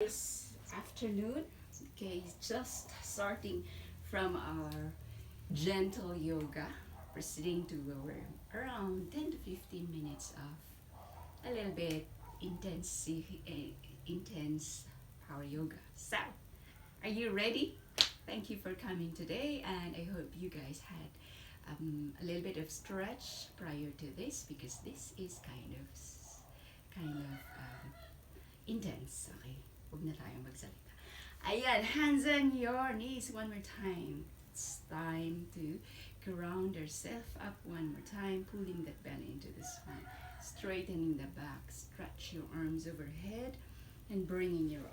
This afternoon. Okay, just starting from our gentle yoga, proceeding to our around 10 to 15 minutes of a little bit intense power yoga. So, are you ready? Thank you for coming today, and I hope you guys had a little bit of stretch prior to this because this is kind of intense. Okay, huwag na tayong magsalita. Ayan, hands on your knees one more time. It's time to ground yourself up one more time, pulling that belly into the spine, straightening the back, stretch your arms overhead, and bringing your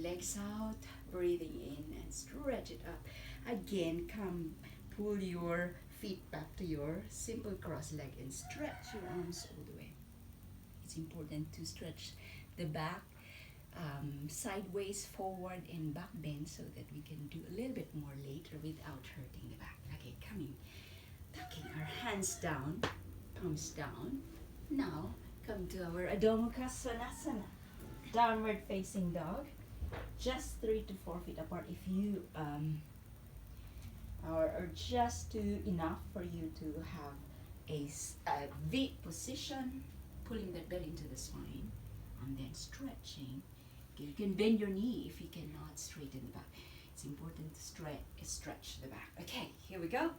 legs out, breathing in and stretch it up. Again, pull your feet back to your simple cross leg and stretch your arms all the way. It's important to stretch the back sideways, forward, and back bend so that we can do a little bit more later without hurting the back. Okay, tucking our hands down, palms down. Now, come to our Adho Mukha Svanasana, downward facing dog, just 3 to 4 feet apart. If you are just enough for you to have a V position, pulling that belly into the spine, and then stretching. Okay, you can bend your knee if you cannot straighten the back. It's important to stretch the back. Okay, here we go.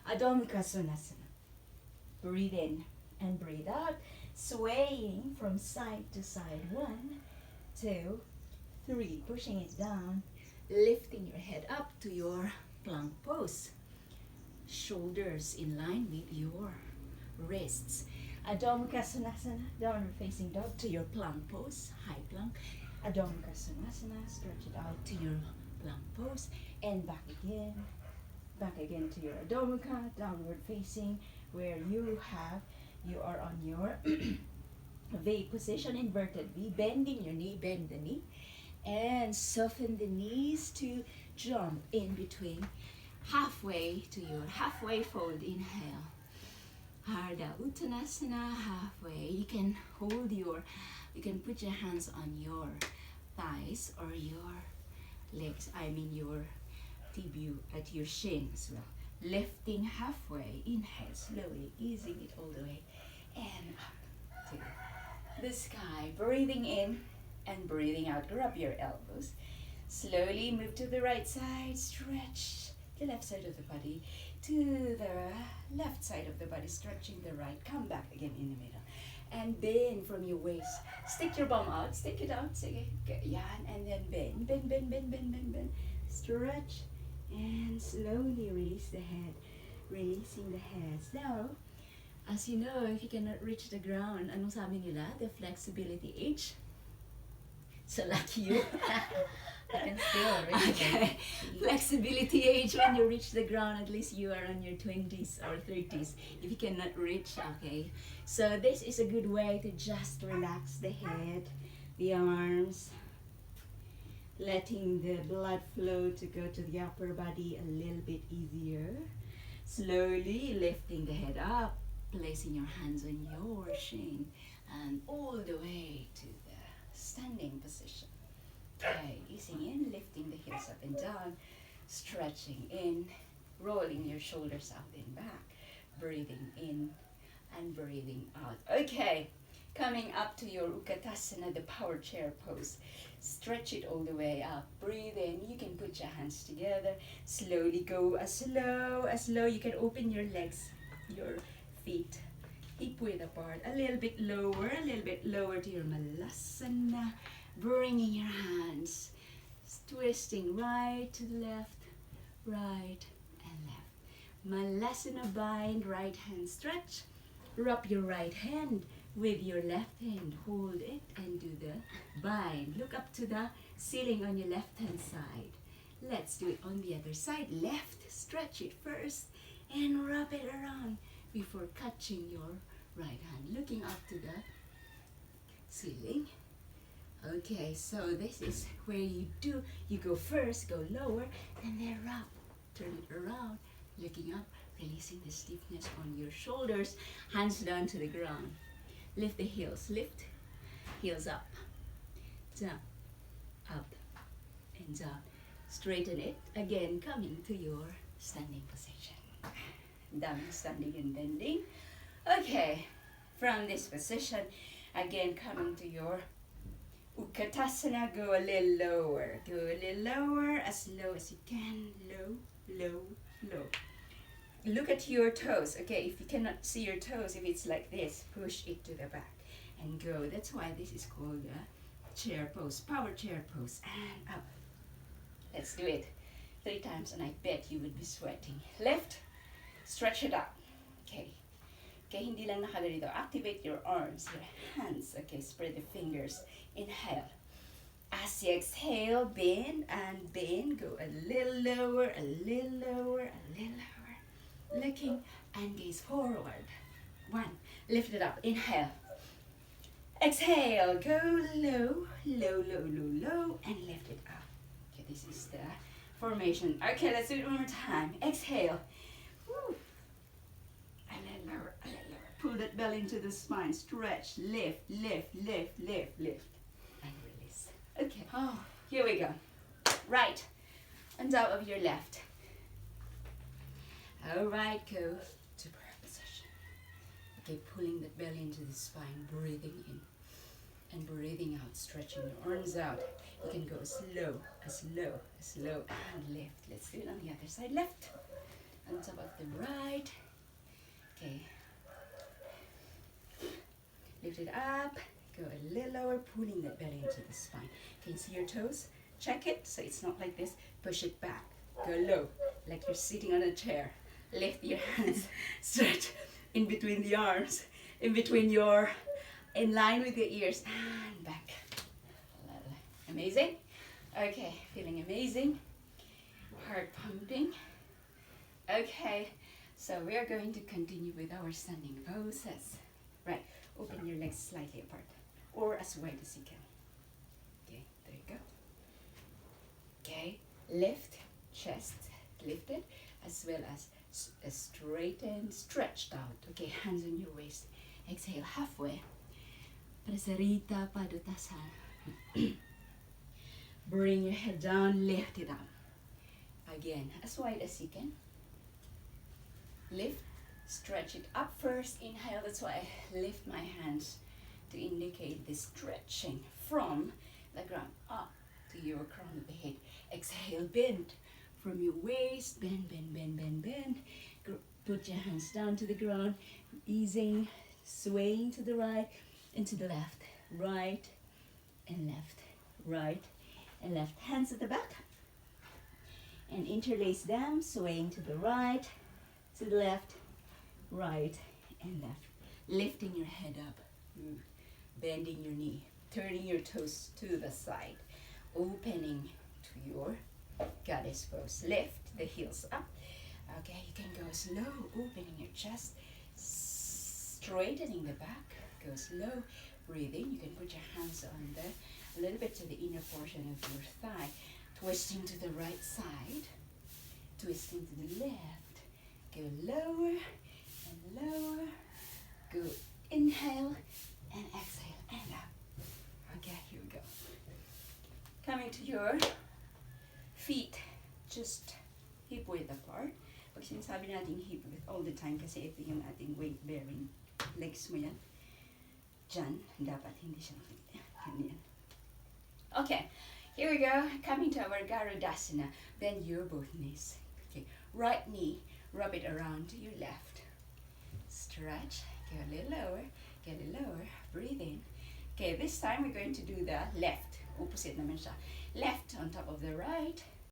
Adho Mukha Svanasana. Breathe in and breathe out, swaying from side to side. 1, 2, 3. Pushing it down, lifting your head up to your plank pose. Shoulders in line with your wrists. Adho Mukha Svanasana, downward facing dog to your plank pose, high plank. Adho Mukha Svanasana, stretch it out to your plank pose, and back again to your Adho Mukha, downward facing, where you are on your V position, inverted V, bending your knee, bend the knee, and soften the knees to jump in between, halfway to your halfway fold. Inhale. Ardha Uttanasana, halfway. You can put your hands on your thighs or your legs, your tibia at your shin as well. Lifting halfway, inhale slowly, easing it all the way, and up to the sky. Breathing in and breathing out. Grab your elbows. Slowly move to the right side, stretch the left side of the body to the left side of the body, stretching the right. Come back again in the middle. And bend from your waist. Stick your bum out, stick it out. Sige. Yan, and then bend. Stretch and slowly release the head. Releasing the hands. Now, as you know, if you cannot reach the ground, anong sabi nila? The flexibility age. So lucky you. I can still reach Okay. Flexibility age, when you reach the ground, at least you are on your 20s or 30s. If you cannot reach, okay. So this is a good way to just relax the head, the arms, letting the blood flow to go to the upper body a little bit easier. Slowly lifting the head up, placing your hands on your shin, and all the way to the standing position. Okay, easing in, lifting the hips up and down, stretching in, rolling your shoulders out and back, breathing in and breathing out. Okay, coming up to your Utkatasana, the power chair pose. Stretch it all the way up. Breathe in. You can put your hands together. Slowly go as slow. You can open your legs, your feet, hip width apart. A little bit lower to your Malasana. Bringing your hands, twisting right to left, right and left. Malasana bind, right hand stretch. Wrap your right hand with your left hand. Hold it and do the bind. Look up to the ceiling on your left hand side. Let's do it on the other side. Left, stretch it first and wrap it around before catching your right hand. Looking up to the ceiling. Okay, so this is where you go first, go lower, and then wrap, turn it around, looking up, releasing the stiffness on your shoulders, hands down to the ground. Lift the heels, lift, heels up, down, Hands out. Straighten it. Again, coming to your standing position. Down, standing and bending. Okay, from this position, again coming to your Utkatasana. Go a little lower. Go a little lower, as low as you can. Low, low, low. Look at your toes. Okay, if you cannot see your toes, if it's like this, push it to the back and go. That's why this is called a chair pose, power chair pose. And up. Let's do it 3 times, and I bet you would be sweating. Left, stretch it up. Okay. Okay, hindi lang nakaganito. Activate your arms, your hands. Okay, spread the fingers. Inhale. As you exhale, bend and bend. Go a little lower, a little lower, a little lower. Looking and gaze forward. 1. Lift it up. Inhale. Exhale. Go low, low, low, low, low, and lift it up. Okay, this is the formation. Okay, let's do it one more time. Exhale. Woo. A little lower, a little lower. Pull that belly into the spine. Stretch. Lift, lift, lift, lift, lift. And release. Okay. Oh, here we go. Right on top of your left. Alright, go to prayer position. Okay, pulling the belly into the spine, breathing in and breathing out, stretching your arms out. You can go slow, and lift. Let's do it on the other side. Left, on top of the right. Okay. Lift it up, go a little lower, pulling that belly into the spine. Can you see your toes? Check it, so it's not like this. Push it back, go low, like you're sitting on a chair. Lift your hands, stretch in between the arms, in line with your ears, and back. Amazing? Okay, feeling amazing. Heart pumping. Okay, so we are going to continue with our standing poses. Right, open your legs slightly apart, or as wide as you can. Okay, there you go. Okay, lift, chest lifted, as well as straighten, stretched out. Okay, hands on your waist. Exhale halfway. Prasarita Padottasana. Bring your head down, lift it up. Again, as wide as you can. Lift, stretch it up first. Inhale, that's why I lift my hands to indicate the stretching from the ground up to your crown of the head. Exhale, bend from your waist, bend, bend, bend, bend, bend. Put your hands down to the ground, easing, swaying to the right and to the left, right and left, right and left. Hands at the back and interlace them, swaying to the right, to the left, right and left. Lifting your head up, bending your knee, turning your toes to the side, opening to your goddess pose. Lift the heels up. Okay, you can go slow, opening your chest, straightening the back. Go slow, breathing. You can put your hands on a little bit to the inner portion of your thigh, twisting to the right side, twisting to the left. Go lower and lower. Go inhale and exhale and up. Okay, here we go. Coming to your feet, just hip width apart. Pag sinasabi natin hip width all the time, kasi ito yung ating weight bearing. Legs mo yan. Diyan, dapat hindi siya ganyan. Okay, here we go. Coming to our Garudasana. Bend your both knees. Okay, right knee, rub it around to your left. Stretch, go a little lower, get a little lower, breathe in. Okay, this time we're going to do the left. Opposite naman siya. Left on top of the right.